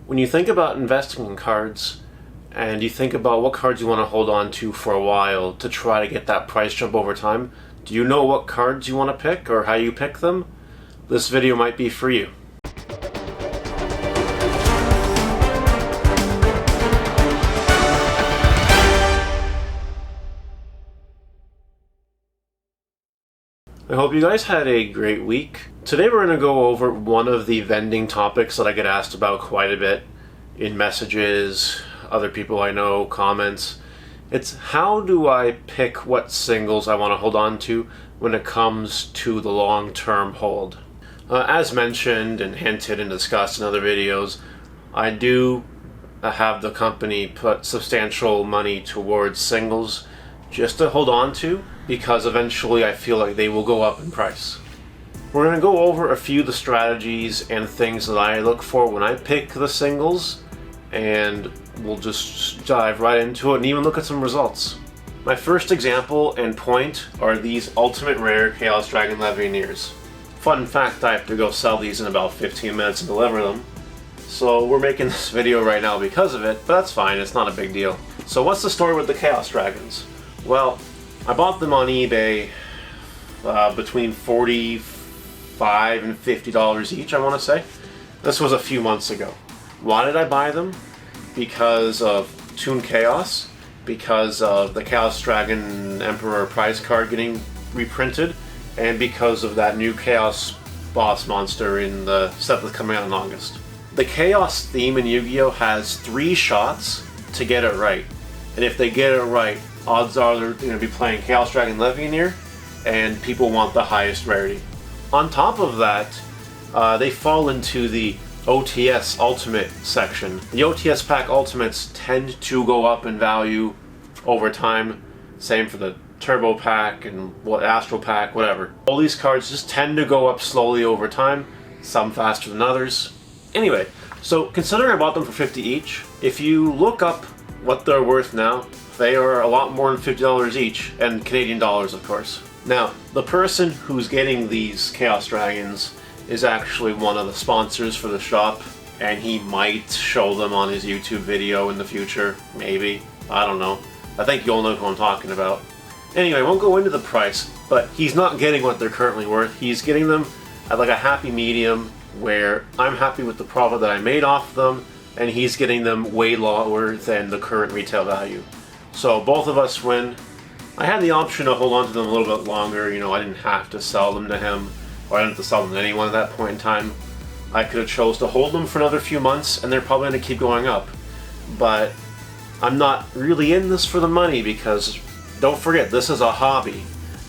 When you think about investing in cards, and you think about what cards you want to hold on to for a while to try to get that price jump over time, do you know what cards you want to pick or how you pick them? This video might be for you. I hope you guys had a great week. Today we're going to go over one of the vending topics that I get asked about quite a bit in messages, other people I know, comments. It's how do I pick what singles I want to hold on to when it comes to the long-term hold. As mentioned and hinted and discussed in other videos, I do have the company put substantial money towards singles just to hold on to, because eventually I feel like they will go up in price. We're going to go over a few of the strategies and things that I look for when I pick the singles, and we'll just dive right into it and even look at some results. My first example and point are these Ultimate Rare Chaos Dragon Levianeers. Fun fact, I have to go sell these in about 15 minutes and deliver them. So we're making this video right now because of it, but that's fine, it's not a big deal. So what's the story with the Chaos Dragons? Well, I bought them on eBay between $45 and $50 each, I want to say. This was a few months ago. Why did I buy them? Because of Toon Chaos, because of the Chaos Dragon Emperor prize card getting reprinted, and because of that new Chaos boss monster in the set that's coming out in August. The Chaos theme in Yu-Gi-Oh! Has 3 shots to get it right. And if they get it right, odds are they're going to be playing Chaos Dragon Levianeer, and people want the highest rarity. On top of that, they fall into the OTS Ultimate section. The OTS pack Ultimates tend to go up in value over time. Same for the Turbo pack and Astral pack, whatever. All these cards just tend to go up slowly over time, some faster than others. Anyway, so considering I bought them for $50 each, if you look up what they're worth now, they are a lot more than $50 each, and Canadian dollars, of course. Now, the person who's getting these Chaos Dragons is actually one of the sponsors for the shop, and he might show them on his YouTube video in the future, maybe. I don't know. I think you'll know who I'm talking about. Anyway, I won't go into the price, but he's not getting what they're currently worth. He's getting them at like a happy medium, where I'm happy with the profit that I made off them, and he's getting them way lower than the current retail value. So both of us win. I had the option to hold on to them a little bit longer. You know, I didn't have to sell them to him, or I didn't have to sell them to anyone at that point in time. I could have chose to hold them for another few months, and they're probably going to keep going up. But I'm not really in this for the money, because don't forget, this is a hobby.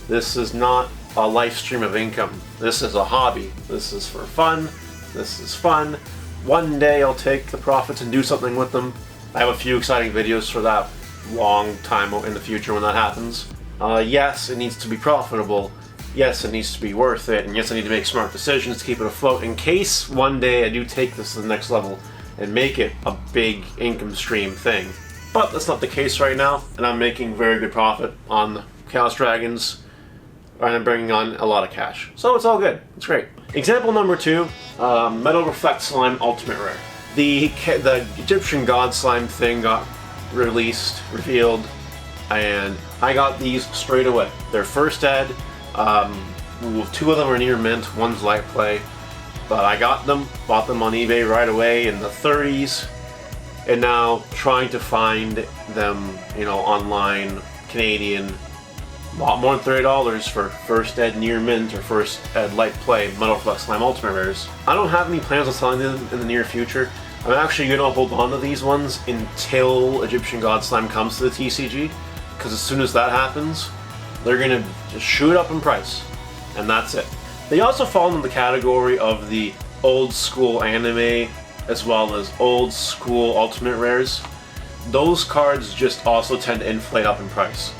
This is not a life stream of income. This is a hobby. This is for fun. This is fun. One day I'll take the profits and do something with them. I have a few exciting videos for that long time in the future when that happens. Yes, it needs to be profitable. Yes, it needs to be worth it. And yes, I need to make smart decisions to keep it afloat in case one day I do take this to the next level and make it a big income stream thing. But that's not the case right now, and I'm making very good profit on the Chaos Dragons, and I'm bringing on a lot of cash. So it's all good. It's great. Example number 2, Metal Reflect Slime Ultimate Rare. The Egyptian God Slime thing got revealed, and I got these straight away. They're first ed. 2 of them are near mint, one's light play. But I got them, bought them on eBay right away in the 30s, and now trying to find them, you know, online, Canadian, a lot more than $30 for first ed near mint or first ed light play Metal Reflect Slime Ultimate Rares. I don't have any plans on selling them in the near future. I'm actually going to hold on to these ones until Egyptian God Slime comes to the TCG, because as soon as that happens, they're going to just shoot up in price, and that's it. They also fall in the category of the old school anime, as well as old school Ultimate Rares. Those cards just also tend to inflate up in price.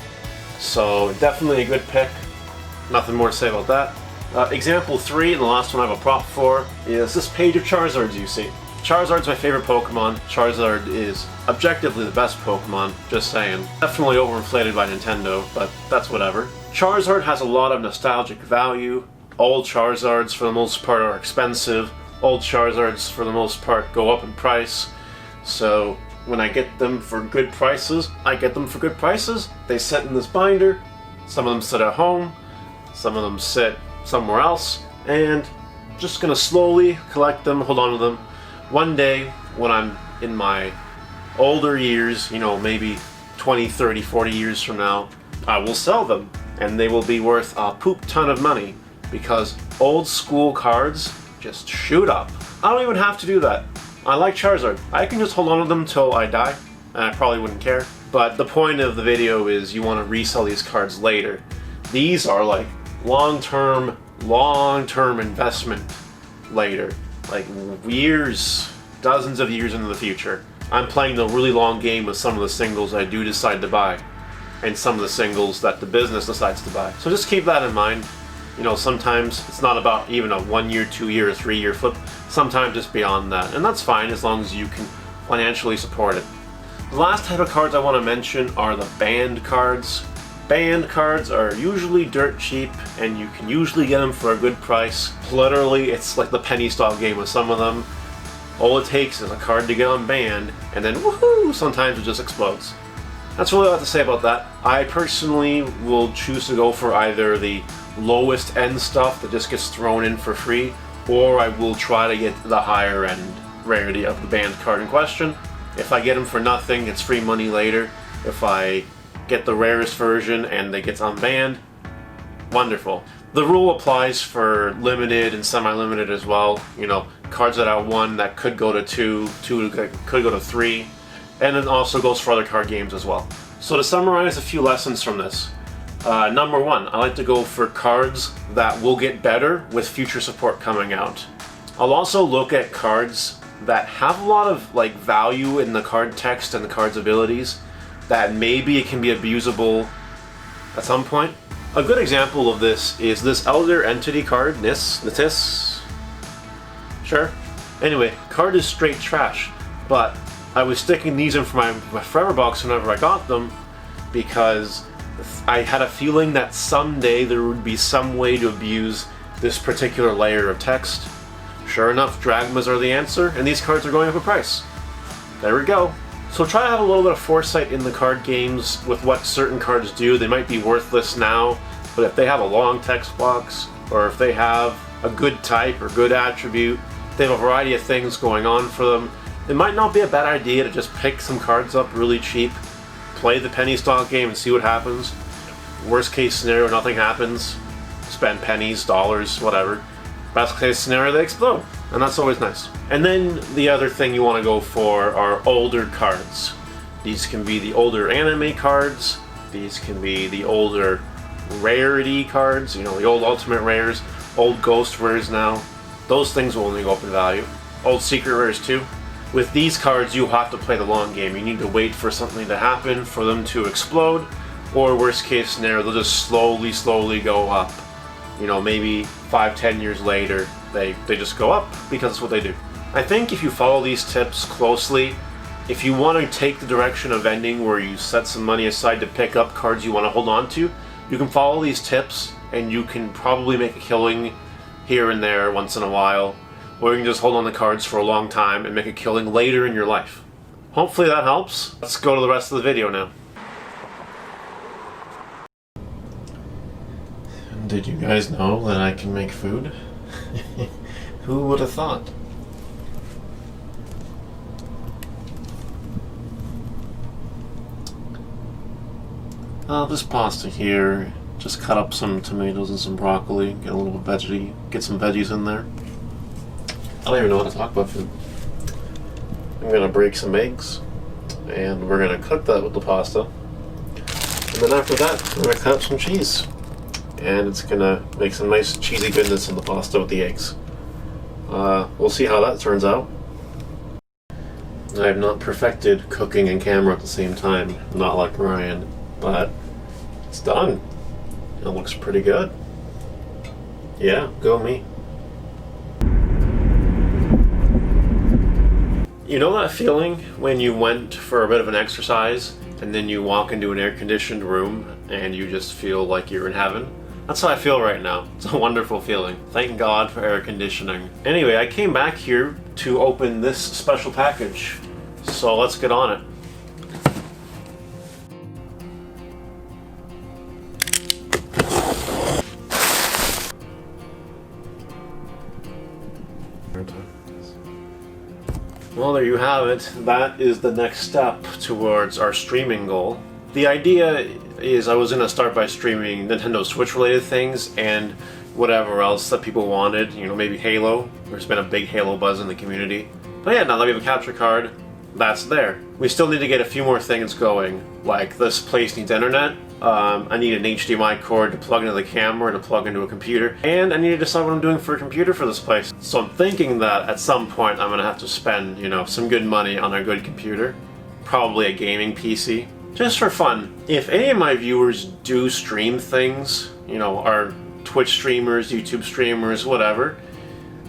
So definitely a good pick. Nothing more to say about that. Example 3, and the last one I have a prop for, is this page of Charizards you see. Charizard's my favorite Pokemon. Charizard is objectively the best Pokemon, just saying. Definitely overinflated by Nintendo, but that's whatever. Charizard has a lot of nostalgic value. Old Charizards, for the most part, are expensive. Old Charizards, for the most part, go up in price. So when I get them for good prices, I get them for good prices. They sit in this binder. Some of them sit at home. Some of them sit somewhere else. And just gonna slowly collect them, hold on to them. One day, when I'm in my older years, you know, maybe 20, 30, 40 years from now, I will sell them. And they will be worth a poop ton of money, because old school cards just shoot up. I don't even have to do that. I like Charizard. I can just hold on to them till I die, and I probably wouldn't care. But the point of the video is you want to resell these cards later. These are like long-term investment later. Like years, dozens of years into the future. I'm playing the really long game with some of the singles I do decide to buy, and some of the singles that the business decides to buy. So just keep that in mind. You know, sometimes it's not about even a 1 year, 2 year, 3 year flip. Sometimes it's beyond that, and that's fine as long as you can financially support it. The last type of cards I want to mention are the banned cards. Banned cards are usually dirt cheap, and you can usually get them for a good price. Literally, it's like the penny stock game with some of them. All it takes is a card to get unbanned, and then woohoo, sometimes it just explodes. That's really all I have to say about that. I personally will choose to go for either the lowest end stuff that just gets thrown in for free, or I will try to get the higher end rarity of the banned card in question. If I get them for nothing, it's free money later. If I get the rarest version and it gets unbanned, wonderful. The rule applies for limited and semi-limited as well. You know, cards that are 1 that could go to 2, 2 that could go to 3, and it also goes for other card games as well. So to summarize a few lessons from this. Number 1, I like to go for cards that will get better with future support coming out. I'll also look at cards that have a lot of like value in the card text and the card's abilities, that maybe it can be abusable at some point. A good example of this is this Elder Entity card, Nitis. Sure. Anyway, card is straight trash, but I was sticking these in for my forever box whenever I got them, because I had a feeling that someday there would be some way to abuse this particular layer of text. Sure enough, Dragmas are the answer, and these cards are going up in price. There we go. So try to have a little bit of foresight in the card games with what certain cards do. They might be worthless now, but if they have a long text box, or if they have a good type or good attribute, they have a variety of things going on for them, it might not be a bad idea to just pick some cards up really cheap, play the penny stock game and see what happens. Worst case scenario, nothing happens. Spend pennies, dollars, whatever. Best case scenario, they explode, and that's always nice. And then the other thing you want to go for are older cards. These can be the older anime cards. These can be the older rarity cards, you know, the old ultimate rares, old ghost rares now. Those things will only go up in value. Old secret rares too. With these cards, you have to play the long game. You need to wait for something to happen for them to explode, or worst case scenario, they'll just slowly go up. You know, maybe 5-10 years later, they just go up because that's what they do. I think if you follow these tips closely, if you want to take the direction of vending where you set some money aside to pick up cards you want to hold on to, you can follow these tips and you can probably make a killing here and there once in a while, or you can just hold on to cards for a long time and make a killing later in your life. Hopefully that helps. Let's go to the rest of the video now. Did you guys know that I can make food? Who would have thought? This pasta here, just cut up some tomatoes and some broccoli, get a little veggie, get some veggies in there. I don't even know how to talk about food. I'm gonna break some eggs, and we're gonna cook that with the pasta. And then after that, we're gonna cut up some cheese. And it's gonna make some nice cheesy goodness in the pasta with the eggs. We'll see how that turns out. I have not perfected cooking and camera at the same time, not like Ryan, but it's done. It looks pretty good. Yeah, go me. You know that feeling when you went for a bit of an exercise and then you walk into an air-conditioned room and you just feel like you're in heaven? That's how I feel right now. It's a wonderful feeling. Thank God for air conditioning. Anyway, I came back here to open this special package. So let's get on it. Well, there you have it. That is the next step towards our streaming goal. The idea is I was going to start by streaming Nintendo Switch related things and whatever else that people wanted, you know, maybe Halo. There's been a big Halo buzz in the community. But yeah, now that we have a capture card, that's there. We still need to get a few more things going, like this place needs internet, I need an HDMI cord to plug into the camera to plug into a computer, and I need to decide what I'm doing for a computer for this place. So I'm thinking that at some point I'm gonna have to spend, you know, some good money on a good computer, probably a gaming PC, just for fun. If any of my viewers do stream things, you know, are Twitch streamers, YouTube streamers, whatever,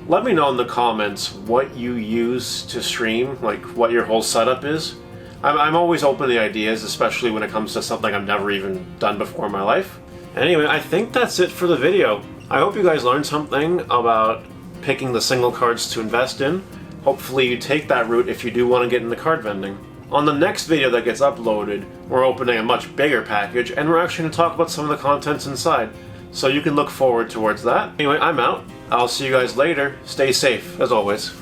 let me know in the comments what you use to stream, like what your whole setup is. I'm always open to ideas, especially when it comes to something I've never even done before in my life. Anyway, I think that's it for the video. I hope you guys learned something about picking the single cards to invest in. Hopefully you take that route if you do want to get into card vending. On the next video that gets uploaded, we're opening a much bigger package, and we're actually going to talk about some of the contents inside. So you can look forward towards that. Anyway, I'm out. I'll see you guys later. Stay safe, as always.